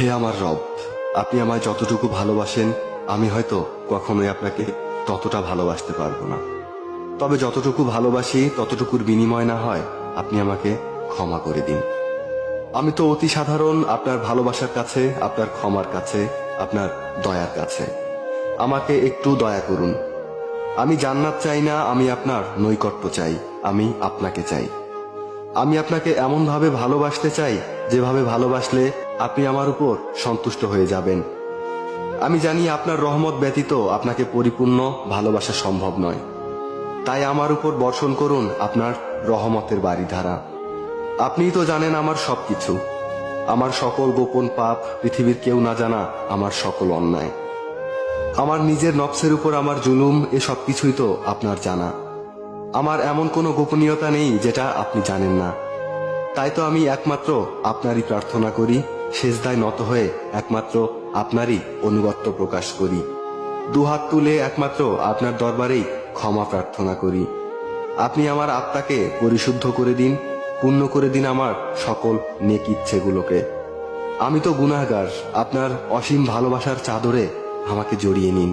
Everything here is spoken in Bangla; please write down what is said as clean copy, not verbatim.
হে আমার রব, আপনি আমায় যতটুকু ভালোবাসেন আমি হয়তো কখনোই আপনাকে ততটা ভালোবাসতে পারবো না। তবে যতটুকু ভালোবাসি ততটুকুর বিনিময় না হয় আপনি আমাকে ক্ষমা করে দিন। আমি তো অতি সাধারণ আপনার ভালোবাসার কাছে, আপনার ক্ষমার কাছে, আপনার দয়ার কাছে। আমাকে একটু দয়া করুন। আমি জান্নাত চাই না, আমি আপনার নৈকট্য চাই, আমি আপনাকে চাই। আমি আপনাকে এমনভাবে ভালোবাসতে চাই যেভাবে ভালোবাসলে আপনি আমার উপর সন্তুষ্ট হয়ে যাবেন। আমি জানি আপনার রহমত ব্যতীত আপনাকে পরিপূর্ণ ভালোবাসা সম্ভব নয়। তাই আমার উপর বর্ষণ করুন আপনার রহমতের বারিধারা। আপনিই তো জানেন আমার সবকিছু, আমার সকল গোপন পাপ, পৃথিবীর কেউ না জানা আমার সকল অন্যায়, আমার নিজের নফসের উপর আমার জুলুম, এ সব কিছুই তো আপনার জানা। আমার এমন কোনো গোপনীয়তা নেই যেটা আপনি জানেন না। তাই তো আমি একমাত্র আপনারই প্রার্থনা করি, সেজদায় নত হয়ে একমাত্র আপনারই অনুগত্য প্রকাশ করি, দুহাত তুলে একমাত্র আপনার দরবারেই ক্ষমা প্রার্থনা করি। আপনি আমার আত্মাকে পরিশুদ্ধ করে দিন, পূর্ণ করে দিন আমার সকল নেক ইচ্ছেগুলোকে। আমি তো গুনাহগার, আপনার অসীম ভালোবাসার চাদরে আমাকে জড়িয়ে নিন।